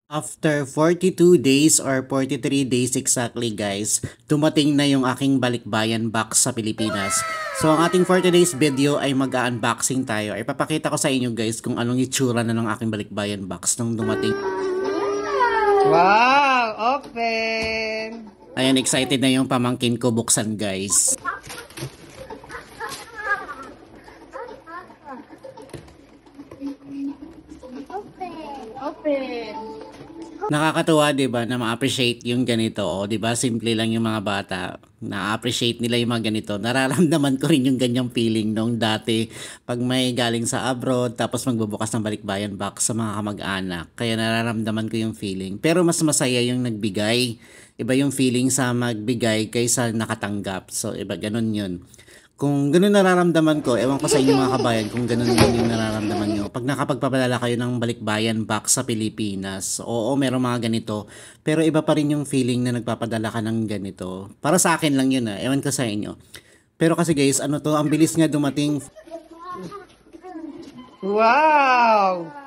After 42 days or 43 days exactly guys, dumating na yung aking balikbayan box sa Pilipinas. So ang ating 40 days video ay mag-unboxing tayo. Ay papakita ko sa inyo guys kung anong itsura na ng aking balikbayan box nung dumating. Wow! Open! Ayan, excited na yung pamangkin ko buksan guys. Open! Nakakatuwa 'di ba na ma-appreciate yung ganito, oh, 'di ba? Simple lang yung mga bata. Na-appreciate nila yung mga ganito. Nararamdaman ko rin yung ganyang feeling nung dati pag may galing sa abroad tapos magbubukas ng balikbayan box sa mga kamag-anak. Kaya nararamdaman ko yung feeling. Pero mas masaya yung nagbigay. Iba yung feeling sa magbigay kaysa nakatanggap. So iba ganun yun. Kung ganun nararamdaman ko, ewan ko sa inyo mga kabayan kung ganun din yung nararamdaman nyo. Pag nakapagpapadala kayo ng balikbayan box sa Pilipinas, oo, meron mga ganito. Pero iba pa rin yung feeling na nagpapadala ka ng ganito. Para sa akin lang yun ewan ko sa inyo. Pero kasi guys, ano to, ang bilis nga dumating. Wow!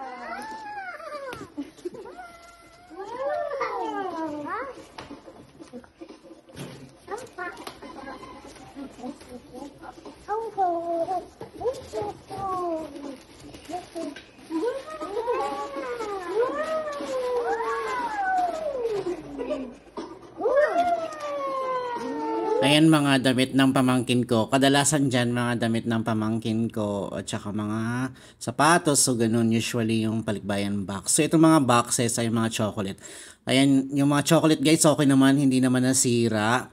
Ayan mga damit ng pamangkin ko. Kadalasan dyan mga damit ng pamangkin ko at saka mga sapatos. So ganun usually yung palikbayan box. So itong mga boxes ay mga chocolate. Ayan yung mga chocolate guys okay naman. Hindi naman nasira.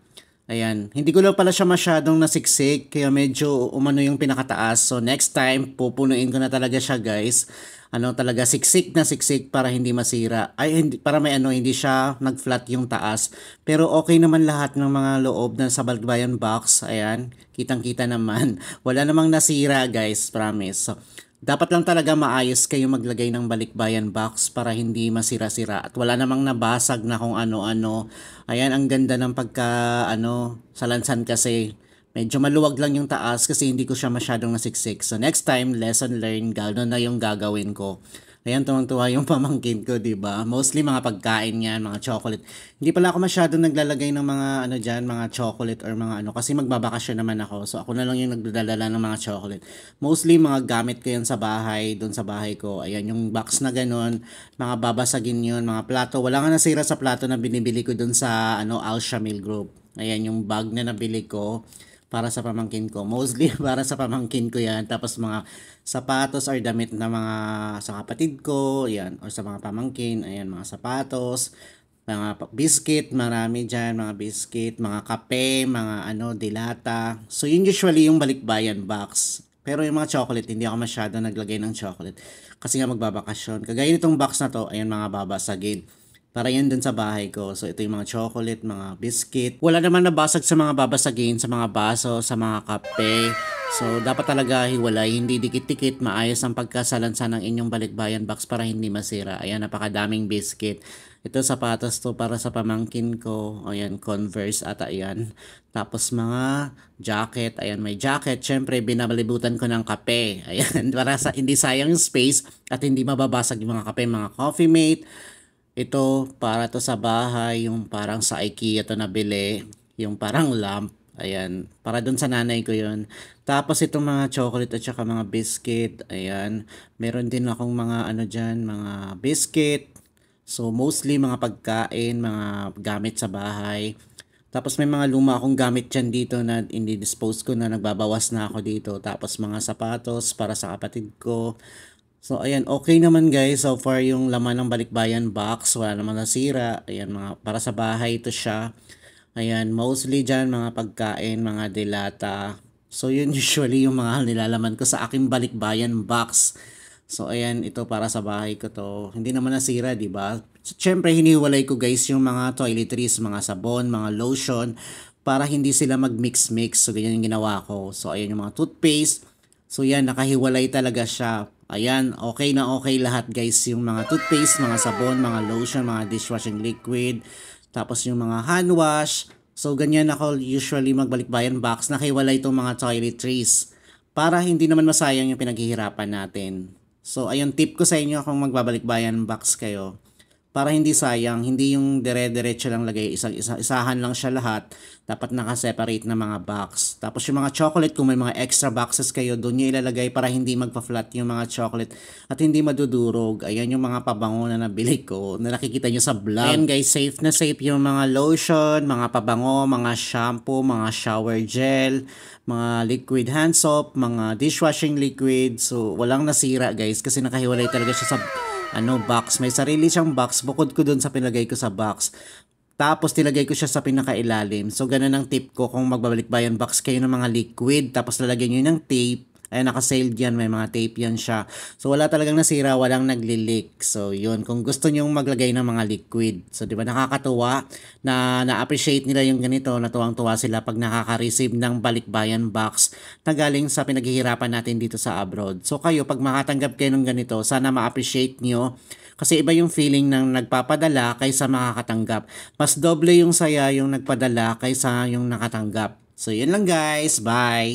Ayan. Hindi ko lang pala siya masyadong nasiksik. Kaya medyo umano yung pinakataas. So next time pupunuin ko na talaga siya guys. Ano talaga siksik na siksik para hindi masira. Ay hindi para may hindi siya nag-flat yung taas. Pero okay naman lahat ng mga loob na sa balikbayan box. Ayan, kitang-kita naman. Wala namang nasira, guys, promise. So, dapat lang talaga maayos kayo maglagay ng balikbayan box para hindi masira-sira at wala namang nabasag na kung ano-ano. Ayan, ang ganda ng salansan kasi. Medyo maluwag lang yung taas kasi hindi ko siya masyadong nasiksik. So next time, lesson learned, gano'n na yung gagawin ko. Ayan, tuwang-tuwa yung pamangkin ko, di ba? Mostly mga pagkain yan, mga chocolate. Hindi pala ako masyadong naglalagay ng mga dyan, mga chocolate or mga kasi magbabakasyon naman ako. So ako na lang yung nagdadala ng mga chocolate. Mostly mga gamit ko yan sa bahay, doon sa bahay ko. Ayan, yung box na gano'n, mga babasagin yun, mga plato. Wala nga nasira sa plato na binibili ko doon sa Al Shamil Group. Ayan, yung bag na nabili ko para sa pamangkin ko. Mostly para sa pamangkin ko yan. Tapos mga sapatos or damit na mga sa kapatid ko, yan, or sa mga pamangkin, ayan, mga sapatos, mga biscuit, marami dyan, mga biscuit, mga kape, mga dilata. So, yun usually yung balikbayan box. Pero yung mga chocolate, hindi ako masyado naglagay ng chocolate. Kasi nga magbabakasyon. Kagaya nitong box na to, ayan mga babasagin. Para yan dun sa bahay ko. So, ito yung mga chocolate, mga biscuit. Wala naman nabasag sa mga babasagin, sa mga baso, sa mga kape. So, dapat talaga hiwalay, hindi dikit-dikit, maayos ang pagkasalansan ng inyong balikbayan box para hindi masira. Ayan, napakadaming biscuit. Ito, sapatos to para sa pamangkin ko. Ayan, Converse ata yan. Tapos mga jacket. Ayan, may jacket. Siyempre, binabalibutan ko ng kape. Ayan, para sa hindi sayang yung space at hindi mababasag yung mga kape, mga Coffee Mate. Ito, para to sa bahay, yung parang sa IKEA to nabili, yung parang lamp. Ayan, para dun sa nanay ko yun. Tapos itong mga chocolate at saka mga biscuit. Ayan, meron din akong mga dyan, mga biscuit. So, mostly mga pagkain, mga gamit sa bahay. Tapos may mga luma akong gamit dyan dito na hindi-dispose ko na nagbabawas na ako dito. Tapos mga sapatos para sa kapatid ko. So, ayan, okay naman guys. So far, yung laman ng balikbayan box, wala naman nasira. Ayan, mga, para sa bahay ito siya. Ayan, mostly dyan, mga pagkain, mga delata. So, yun usually yung mga nilalaman ko sa aking balikbayan box. So, ayan, ito para sa bahay ko to. Hindi naman nasira, di ba? So, syempre, hiniwalay ko guys yung mga toiletries, mga sabon, mga lotion, para hindi sila mag-mix-mix. So, ganyan yung ginawa ko. So, ayan yung mga toothpaste. So, yan, nakahiwalay talaga siya. Ayan, okay na okay lahat guys. Yung mga toothpaste, mga sabon, mga lotion, mga dishwashing liquid. Tapos yung mga hand wash. So, ganyan ako usually magbalikbayan box. Nakahiwalay itong mga toiletries. Para hindi naman masayang yung pinaghihirapan natin. So, ayun, tip ko sa inyo kung magbabalikbayan box kayo. para hindi sayang, hindi yung dire-diretso lang lagay, isahan lang siya lahat. Dapat naka-separate na mga box. Tapos yung mga chocolate, kung may mga extra boxes kayo, doon nyo ilalagay para hindi magpa-flat yung mga chocolate at hindi madudurog. Ayan yung mga pabango na nabili ko, na nakikita nyo sa vlog. Ayan guys, safe na safe yung mga lotion, mga pabango, mga shampoo, mga shower gel, mga liquid hand soap, mga dishwashing liquid. So, walang nasira guys kasi nakahiwalay talaga siya sa box. May sarili siyang box bukod ko dun sa pinagay ko sa box. Tapos nilagay ko siya sa pinakailalim. So ganun ang tip ko kung magbabalik-bayan box kayo ng mga liquid. Tapos lalagyan nyo ng tape. Ay naka-sealed yan, may mga tape yan siya. So wala talagang nasira, walang nagli-leak. So yun, kung gusto nyo maglagay ng mga liquid. So di ba nakakatuwa na na-appreciate nila yung ganito. Natuwang-tuwa sila pag nakaka-receive ng balikbayan box na galing sa pinaghihirapan natin dito sa abroad. So kayo, pag makatanggap kayo ng ganito, sana ma-appreciate nyo. Kasi iba yung feeling ng nagpapadala kaysa makakatanggap. Mas doble yung saya yung nagpadala kaysa yung nakatanggap. So yun lang guys, bye!